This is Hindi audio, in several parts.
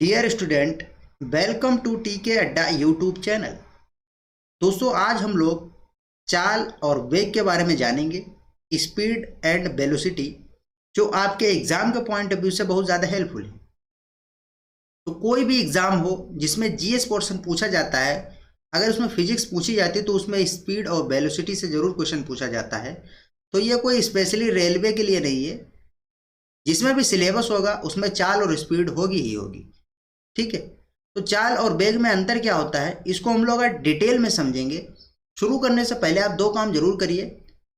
डियर स्टूडेंट, वेलकम टू टीके अड्डा यूट्यूब चैनल। दोस्तों, आज हम लोग चाल और वेग के बारे में जानेंगे। स्पीड एंड वेलोसिटी जो आपके एग्जाम के पॉइंट ऑफ व्यू से बहुत ज़्यादा हेल्पफुल है। तो कोई भी एग्जाम हो जिसमें जीएस पोर्शन पूछा जाता है, अगर उसमें फिजिक्स पूछी जाती है तो उसमें स्पीड और वेलोसिटी से ज़रूर क्वेश्चन पूछा जाता है। तो ये कोई स्पेशली रेलवे के लिए नहीं है, जिसमें भी सिलेबस होगा उसमें चाल और स्पीड होगी ही होगी। ठीक है। तो चाल और वेग में अंतर क्या होता है, इसको हम लोग आज डिटेल में समझेंगे। शुरू करने से पहले आप दो काम जरूर करिए।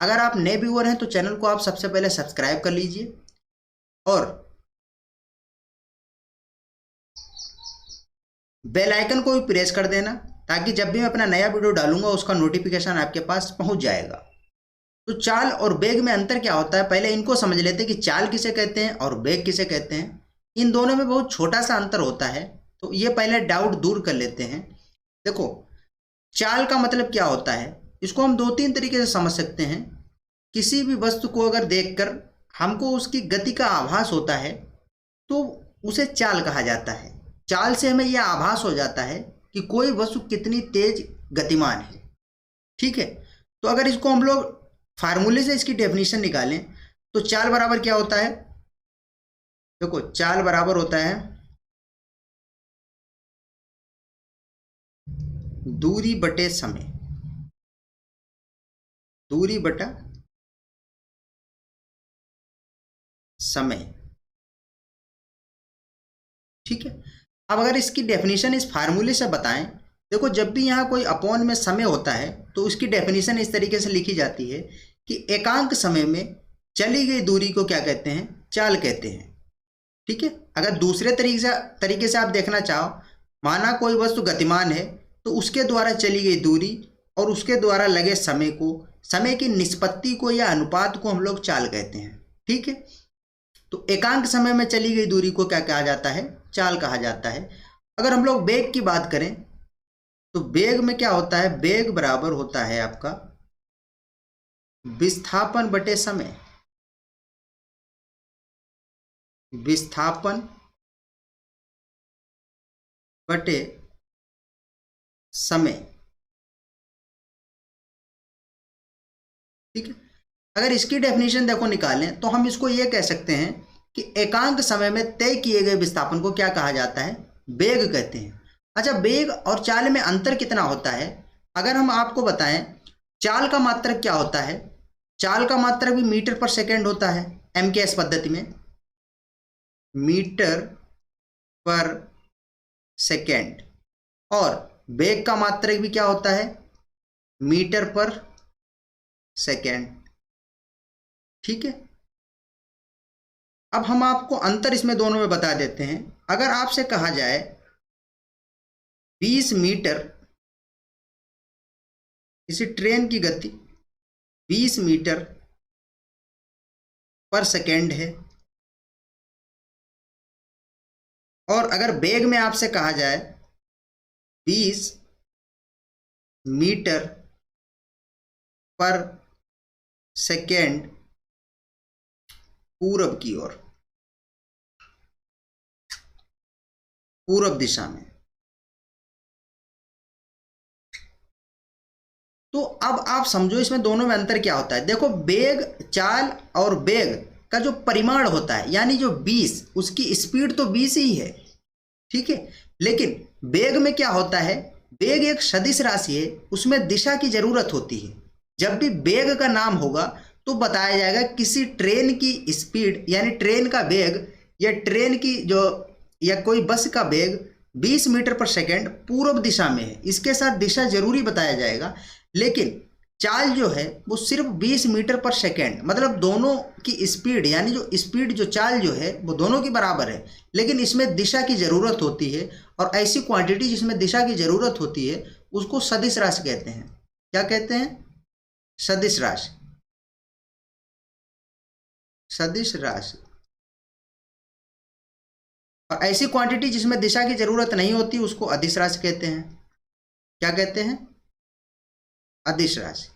अगर आप नए व्यूअर हैं तो चैनल को आप सबसे पहले सब्सक्राइब कर लीजिए और बेल आइकन को भी प्रेस कर देना, ताकि जब भी मैं अपना नया वीडियो डालूंगा उसका नोटिफिकेशन आपके पास पहुंच जाएगा। तो चाल और वेग में अंतर क्या होता है, पहले इनको समझ लेते हैं कि चाल किसे कहते हैं और वेग किसे कहते हैं। इन दोनों में बहुत छोटा सा अंतर होता है, तो ये पहले डाउट दूर कर लेते हैं। देखो, चाल का मतलब क्या होता है, इसको हम दो तीन तरीके से समझ सकते हैं। किसी भी वस्तु को अगर देखकर हमको उसकी गति का आभास होता है तो उसे चाल कहा जाता है। चाल से हमें यह आभास हो जाता है कि कोई वस्तु कितनी तेज गतिमान है। ठीक है। तो अगर इसको हम लोग फार्मूले से इसकी डेफिनेशन निकालें तो चाल बराबर क्या होता है। देखो, चाल बराबर होता है दूरी बटे समय, दूरी बटा समय। ठीक है। अब अगर इसकी डेफिनेशन इस फार्मूले से बताएं, देखो जब भी यहाँ कोई अपॉन में समय होता है तो उसकी डेफिनेशन इस तरीके से लिखी जाती है कि एकांक समय में चली गई दूरी को क्या कहते हैं, चाल कहते हैं। ठीक है। अगर दूसरे तरीके से आप देखना चाहो, माना कोई वस्तु गतिमान है तो उसके द्वारा चली गई दूरी और उसके द्वारा लगे समय को, समय की निष्पत्ति को या अनुपात को हम लोग चाल कहते हैं। ठीक है। तो एकांक समय में चली गई दूरी को क्या कहा जाता है, चाल कहा जाता है। अगर हम लोग वेग की बात करें तो वेग में क्या होता है, वेग बराबर होता है आपका विस्थापन बटे समय। विस्थापन बटे समय। ठीक है। अगर इसकी डेफिनेशन देखो निकालें तो हम इसको ये कह सकते हैं कि एकांक समय में तय किए गए विस्थापन को क्या कहा जाता है, वेग कहते हैं। अच्छा, वेग और चाल में अंतर कितना होता है, अगर हम आपको बताएं, चाल का मात्रक क्या होता है। चाल का मात्रक भी मीटर पर सेकेंड होता है एमकेएस पद्धति में, मीटर पर सेकेंड। और वेग का मात्रक भी क्या होता है, मीटर पर सेकेंड। ठीक है। अब हम आपको अंतर इसमें दोनों में बता देते हैं। अगर आपसे कहा जाए 20 मीटर, किसी ट्रेन की गति 20 मीटर पर सेकेंड है, और अगर वेग में आपसे कहा जाए 20 मीटर पर सेकेंड पूरब की ओर, पूरब दिशा में, तो अब आप समझो इसमें दोनों में अंतर क्या होता है। देखो, वेग, चाल और वेग का जो परिमाण होता है, यानी जो 20, उसकी स्पीड तो 20 ही है। ठीक है। लेकिन वेग में क्या होता है, वेग एक सदिश राशि है, उसमें दिशा की जरूरत होती है। जब भी वेग का नाम होगा तो बताया जाएगा किसी ट्रेन की स्पीड, यानी ट्रेन का वेग, या ट्रेन की जो, या कोई बस का वेग 20 मीटर पर सेकेंड पूर्व दिशा में है, इसके साथ दिशा जरूरी बताया जाएगा। लेकिन चाल जो है वो सिर्फ 20 मीटर पर सेकेंड, मतलब दोनों की स्पीड, यानी जो स्पीड जो चाल जो है वो दोनों की बराबर है, लेकिन इसमें दिशा की जरूरत होती है। और ऐसी क्वांटिटी जिसमें दिशा की जरूरत होती है उसको सदिश राशि कहते हैं। क्या कहते हैं, सदिश राशि। सदिश राशि। और ऐसी क्वांटिटी जिसमें दिशा की जरूरत नहीं होती उसको अदिश राशि कहते हैं। क्या कहते हैं, अदिश राशि।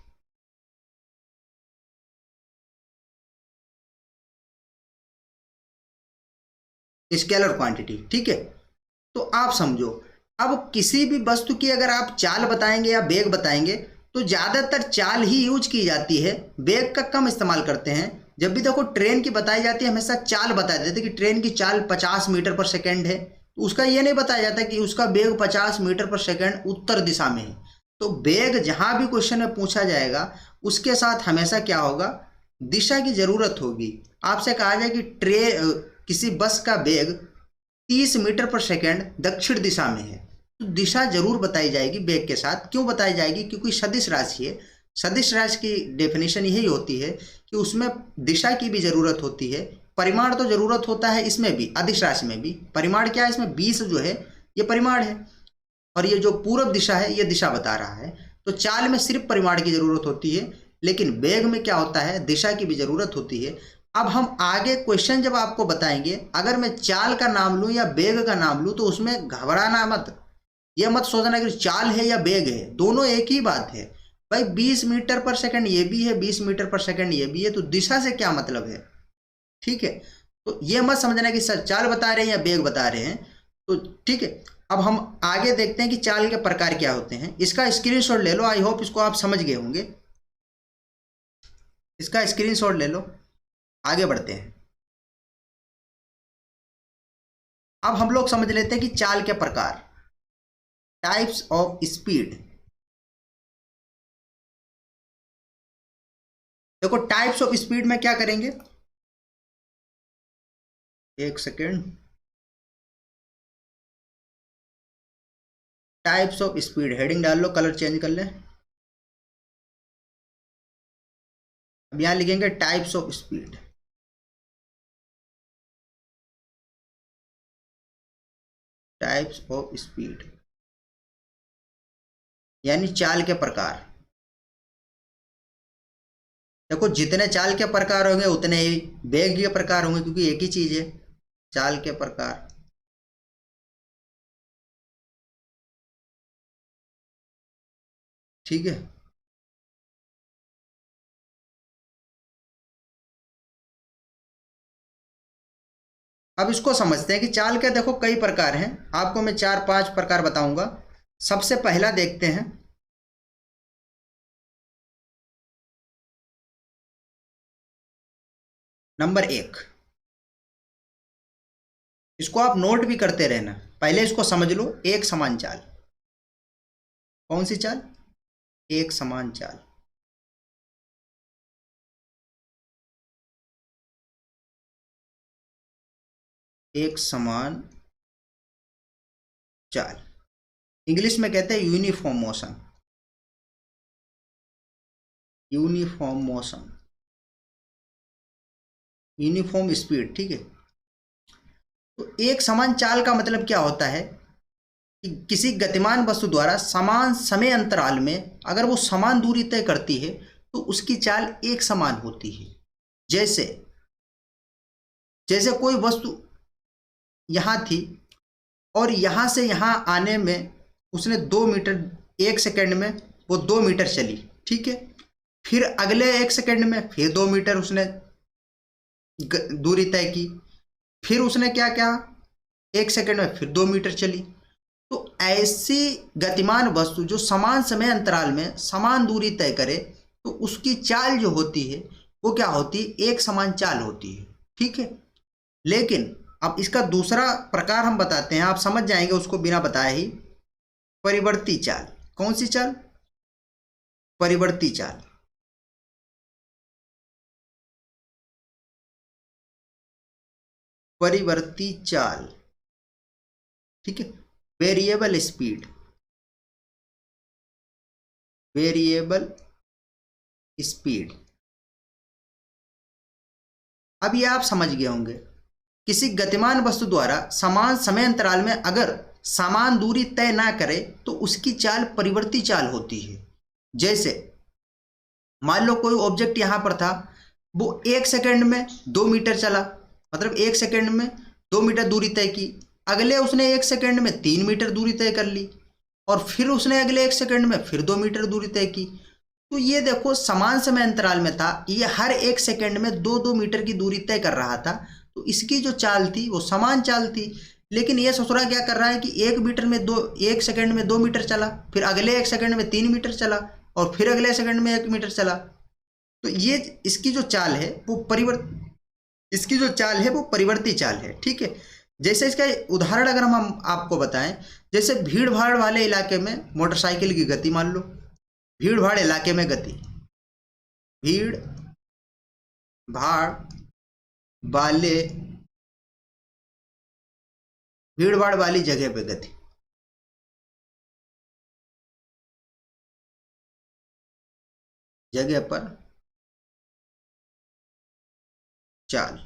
Scalar quantity. ठीक है। तो आप समझो, अब किसी भी वस्तु की अगर आप चाल बताएंगे या वेग बताएंगे तो ज़्यादातर चाल ही यूज की जाती है, वेग का कम इस्तेमाल करते हैं। जब भी देखो ट्रेन की बताई जाती है हमेशा चाल बताया जाता है कि ट्रेन की चाल 50 मीटर पर सेकेंड है, तो उसका ये नहीं बताया जाता कि उसका वेग 50 मीटर पर सेकेंड उत्तर दिशा में है। तो वेग जहाँ भी क्वेश्चन में पूछा जाएगा उसके साथ हमेशा क्या होगा, दिशा की जरूरत होगी। आपसे कहा जाए कि किसी बस का वेग 30 मीटर पर सेकेंड दक्षिण दिशा में है, तो दिशा जरूर बताई जाएगी वेग के साथ। क्यों बताई जाएगी? क्योंकि सदिश राशि है। सदिश राशि की डेफिनेशन यही होती है कि उसमें दिशा की भी जरूरत होती है, परिमाण तो जरूरत होता है इसमें भी, अदिश राशि में भी। परिमाण क्या है इसमें? 20 जो है ये परिमाण है और ये जो पूर्व दिशा है ये दिशा बता रहा है। तो चाल में सिर्फ परिमाण की जरूरत होती है, लेकिन वेग में क्या होता है, दिशा की भी जरूरत होती है। अब हम आगे क्वेश्चन जब आपको बताएंगे, अगर मैं चाल का नाम लूं या वेग का नाम लूं तो उसमें घबराना मत, यह मत सोचना कि चाल है या वेग है, दोनों एक ही बात है भाई। 20 मीटर पर सेकंड ये भी है, 20 मीटर पर सेकंड ये भी है, तो दिशा से क्या मतलब है, ठीक है। तो ये मत समझना कि सर चाल बता रहे हैं या वेग बता रहे हैं, तो ठीक है। अब हम आगे देखते हैं कि चाल के प्रकार क्या होते हैं। इसका स्क्रीनशॉट ले लो, आई होप इसको आप समझ गए होंगे। इसका स्क्रीनशॉट ले लो, आगे बढ़ते हैं। अब हम लोग समझ लेते हैं कि चाल के प्रकार, टाइप्स ऑफ स्पीड। देखो टाइप्स ऑफ स्पीड में क्या करेंगे, एक second. Types of speed heading डाल लो, कलर चेंज कर ले। अब यहां लिखेंगे types of speed. Types of speed यानी चाल के प्रकार। देखो जितने चाल के प्रकार होंगे उतने ही वेग के प्रकार होंगे, क्योंकि एक ही चीज है चाल के प्रकार। ठीक है, अब इसको समझते हैं कि चाल के देखो कई प्रकार हैं। आपको मैं 4-5 प्रकार बताऊंगा। सबसे पहला देखते हैं, नंबर 1। इसको आप नोट भी करते रहना, पहले इसको समझ लो। एक समान चाल। कौन सी चाल? एक समान चाल। एक समान चाल इंग्लिश में कहते हैं uniform motion. Uniform motion, uniform speed, ठीक है। तो एक समान चाल का मतलब क्या होता है कि किसी गतिमान वस्तु द्वारा समान समय अंतराल में अगर वो समान दूरी तय करती है तो उसकी चाल एक समान होती है। जैसे जैसे कोई वस्तु यहां थी और यहां से यहां आने में उसने 2 मीटर, 1 सेकेंड में वो 2 मीटर चली, ठीक है। फिर अगले 1 सेकेंड में फिर 2 मीटर उसने दूरी तय की। फिर उसने क्या किया, 1 सेकेंड में फिर 2 मीटर चली। तो ऐसी गतिमान वस्तु जो समान समय अंतराल में समान दूरी तय करे तो उसकी चाल जो होती है वो क्या होती है, एक समान चाल होती है, ठीक है। लेकिन अब इसका दूसरा प्रकार हम बताते हैं, आप समझ जाएंगे उसको बिना बताए ही। परिवर्ती चाल। कौन सी चाल? परिवर्ती चाल। परिवर्ती चाल, ठीक है। Variable speed, variable speed. अब ये आप समझ गए होंगे, किसी गतिमान वस्तु द्वारा समान समय अंतराल में अगर समान दूरी तय ना करे तो उसकी चाल परिवर्ती चाल होती है। जैसे मान लो कोई ऑब्जेक्ट यहां पर था, वो 1 सेकेंड में 2 मीटर चला, मतलब 1 सेकेंड में 2 मीटर दूरी तय की। अगले उसने 1 सेकेंड में 3 मीटर दूरी तय कर ली और फिर उसने अगले 1 सेकेंड में फिर 2 मीटर दूरी तय की। तो ये देखो समान समय अंतराल में था, ये हर 1 सेकेंड में 2-2 मीटर की दूरी तय कर रहा था, तो इसकी जो चाल थी वो समान चाल थी। लेकिन ये ससुरा क्या कर रहा है कि 1 सेकंड में 2 मीटर चला, फिर अगले 1 सेकंड में 3 मीटर चला, और फिर अगले सेकंड में 1 मीटर चला। तो ये इसकी जो चाल है वो परिवर्ती चाल है। ठीक है, जैसे इसका उदाहरण अगर हम आपको बताएं, जैसे भीड़ भाड़ वाले इलाके में मोटरसाइकिल की गति, मान लो भीड़ भाड़ इलाके में गति, भीड़ भाड़ वाली जगह पे गति, जगह पर चाल।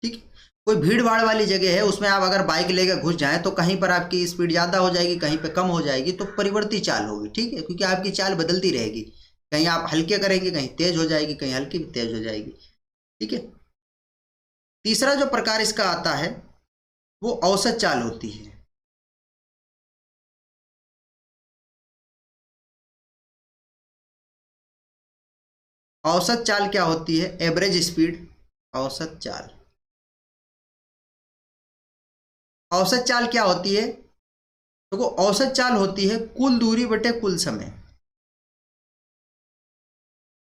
ठीक है, कोई भीड़ भाड़ वाली जगह है, उसमें आप अगर बाइक लेकर घुस जाएं तो कहीं पर आपकी स्पीड ज़्यादा हो जाएगी, कहीं पे कम हो जाएगी, तो परिवर्ती चाल होगी। ठीक है, क्योंकि आपकी चाल बदलती रहेगी, कहीं आप हल्के करेंगे, कहीं तेज हो जाएगी, कहीं हल्की तेज हो जाएगी। ठीक है, तीसरा जो प्रकार इसका आता है वो औसत चाल होती है। औसत चाल क्या होती है? Average speed. औसत चाल, औसत चाल क्या होती है? देखो, औसत चाल होती है कुल दूरी बटे कुल समय,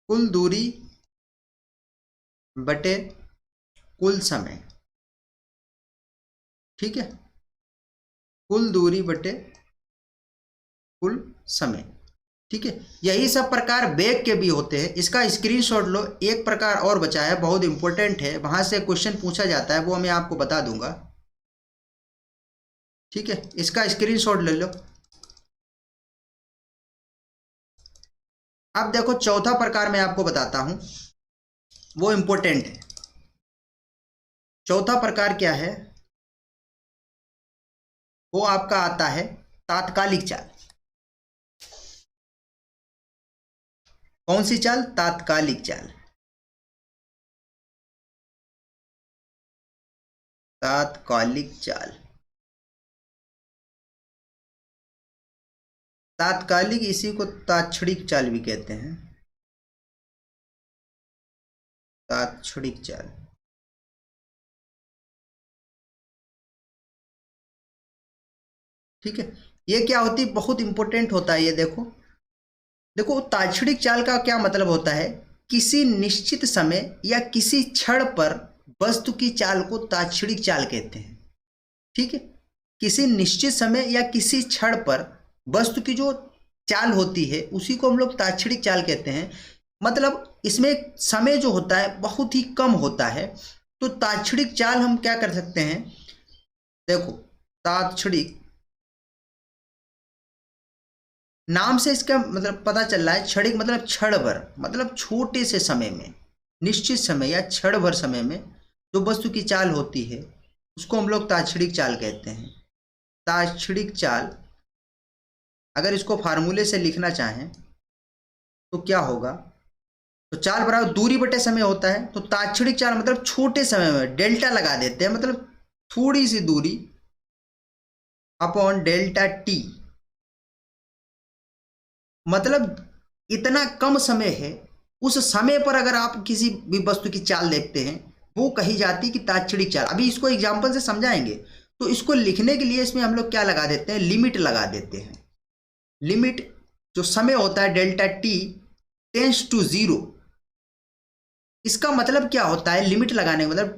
कुल दूरी बटे कुल समय। ठीक है, कुल दूरी बटे कुल समय। ठीक है, यही सब प्रकार वेग के भी होते हैं। इसका स्क्रीनशॉट लो। एक प्रकार और बचा है, बहुत इंपॉर्टेंट है, वहां से क्वेश्चन पूछा जाता है, वो मैं आपको बता दूंगा। ठीक है, इसका स्क्रीनशॉट ले लो। अब देखो, चौथा प्रकार मैं आपको बताता हूं, वो इंपॉर्टेंट है। चौथा प्रकार क्या है? वो आपका आता है तात्कालिक चाल। कौन सी चाल? तात्कालिक चाल। तात्कालिक चाल, तात्कालिक, इसी को तात्क्षणिक चाल भी कहते हैं। तात्क्षणिक चाल। ठीक है, ये क्या होती है? बहुत इंपॉर्टेंट होता है ये। देखो देखो, तात्क्षणिक चाल का क्या मतलब होता है? किसी निश्चित समय या किसी क्षण पर वस्तु की चाल को तात्क्षणिक चाल कहते हैं। ठीक है, किसी निश्चित समय या किसी क्षण पर वस्तु की जो चाल होती है उसी को हम लोग तात्क्षणिक चाल कहते हैं। मतलब इसमें समय जो होता है बहुत ही कम होता है। तो तात्क्षणिक चाल हम क्या कर सकते हैं? देखो, तात्क्षणिक नाम से इसका मतलब पता चल रहा है। क्षणिक मतलब क्षण भर, मतलब छोटे से समय में, निश्चित समय या क्षण भर समय में जो वस्तु की चाल होती है उसको हम लोग तात्क्षणिक चाल कहते हैं। तात्क्षणिक चाल, अगर इसको फार्मूले से लिखना चाहें तो क्या होगा? तो चाल बराबर दूरी बटे समय होता है। तो तात्क्षणिक चाल मतलब छोटे समय में, डेल्टा लगा देते हैं, मतलब थोड़ी सी दूरी अपॉन डेल्टा टी, मतलब इतना कम समय है, उस समय पर अगर आप किसी भी वस्तु की चाल देखते हैं वो कही जाती है कि तात्क्षणिक चाल। अभी इसको एग्जांपल से समझाएंगे। तो इसको लिखने के लिए इसमें हम लोग क्या लगा देते हैं? लिमिट लगा देते हैं। लिमिट जो समय होता है delta t tends to zero. इसका मतलब क्या होता है? लिमिट लगाने का मतलब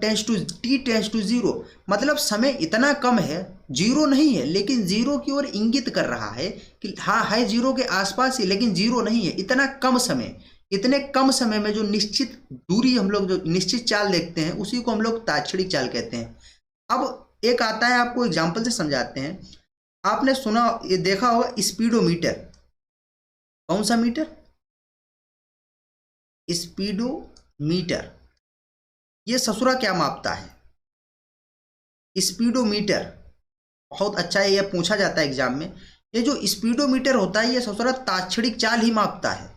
टी टेंस टू जीरो, मतलब समय इतना कम है, जीरो नहीं है लेकिन जीरो की ओर इंगित कर रहा है कि हाँ है जीरो के आसपास ही, लेकिन जीरो नहीं है। इतना कम समय, इतने कम समय में जो निश्चित दूरी हम लोग जो निश्चित चाल देखते हैं उसी को हम लोग तात्क्षणिक चाल कहते हैं। अब एक आता है, आपको एग्जाम्पल से समझाते हैं। आपने सुना, ये देखा होगा स्पीडोमीटर। कौन सा मीटर? स्पीडोमीटर। ये ससुरा क्या मापता है? स्पीडोमीटर बहुत अच्छा है, ये पूछा जाता है एग्जाम में। ये जो स्पीडोमीटर होता है ये ससुरा तात्क्षणिक चाल ही मापता है।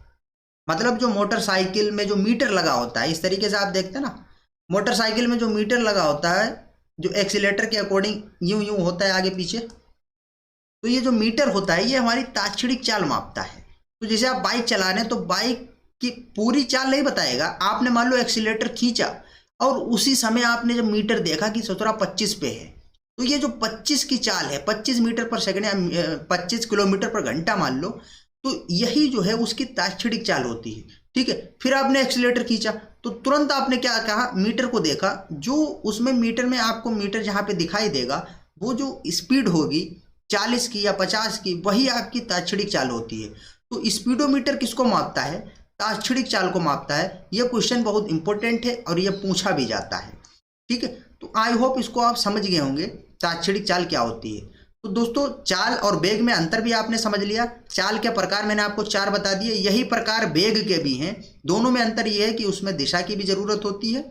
मतलब जो मोटरसाइकिल में जो मीटर लगा होता है, इस तरीके से आप देखते हैं ना, मोटरसाइकिल में जो मीटर लगा होता है जो एक्सीलेटर के अकॉर्डिंग यूं यूं होता है आगे पीछे, तो ये जो मीटर होता है ये हमारी तात्क्षणिक चाल मापता है। तो जैसे आप बाइक चला रहे हैं तो बाइक की पूरी चाल नहीं बताएगा। आपने मान लो एक्सीलेटर खींचा और उसी समय आपने जब मीटर देखा कि 1725 पे है, तो ये जो 25 की चाल है, 25 मीटर पर सेकंड या 25 किलोमीटर पर घंटा मान लो, तो यही जो है उसकी ताक्षणिक चाल होती है। ठीक है, फिर आपने एक्सीलरेटर खींचा तो तुरंत आपने क्या कहा, मीटर को देखा, जो उसमें मीटर में आपको मीटर जहाँ पे दिखाई देगा वो जो स्पीड होगी 40 की या 50 की, वही आपकी ताक्षणिक चाल होती है। तो स्पीडोमीटर किसको मापता है, ताक्षणिक चाल को मापता है। यह क्वेश्चन बहुत इंपॉर्टेंट है और यह पूछा भी जाता है। ठीक है, तो आई होप इसको आप समझ गए होंगे ताक्षणिक चाल क्या होती है। तो दोस्तों चाल और वेग में अंतर भी आपने समझ लिया। चाल के प्रकार मैंने आपको 4 बता दिए, यही प्रकार वेग के भी हैं। दोनों में अंतर यह है कि उसमें दिशा की भी जरूरत होती है,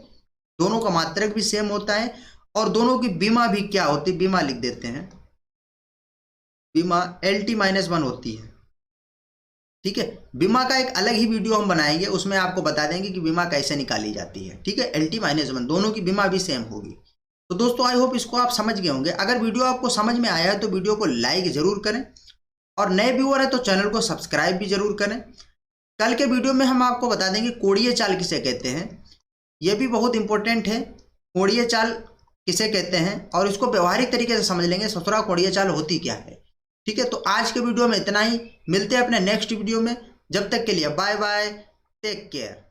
दोनों का मात्रक भी सेम होता है, और दोनों की विमा भी क्या होती है, विमा लिख देते हैं, विमा LT-1 होती है। ठीक है, विमा का एक अलग ही वीडियो हम बनाएंगे, उसमें आपको बता देंगे कि विमा कैसे निकाली जाती है। ठीक है, LT-1 दोनों की विमा भी सेम होगी। तो दोस्तों आई होप इसको आप समझ गए होंगे। अगर वीडियो आपको समझ में आया है तो वीडियो को लाइक जरूर करें, और नए व्यूअर है तो चैनल को सब्सक्राइब भी जरूर करें। कल के वीडियो में हम आपको बता देंगे कोणीय चाल किसे कहते हैं, यह भी बहुत इंपॉर्टेंट है, कोणीय चाल किसे कहते हैं, और इसको व्यवहारिक तरीके से समझ लेंगे ससुरा कोणीय चाल होती क्या है। ठीक है, तो आज के वीडियो में इतना ही, मिलते हैं अपने नेक्स्ट वीडियो में। जब तक के लिए बाय बाय, टेक केयर।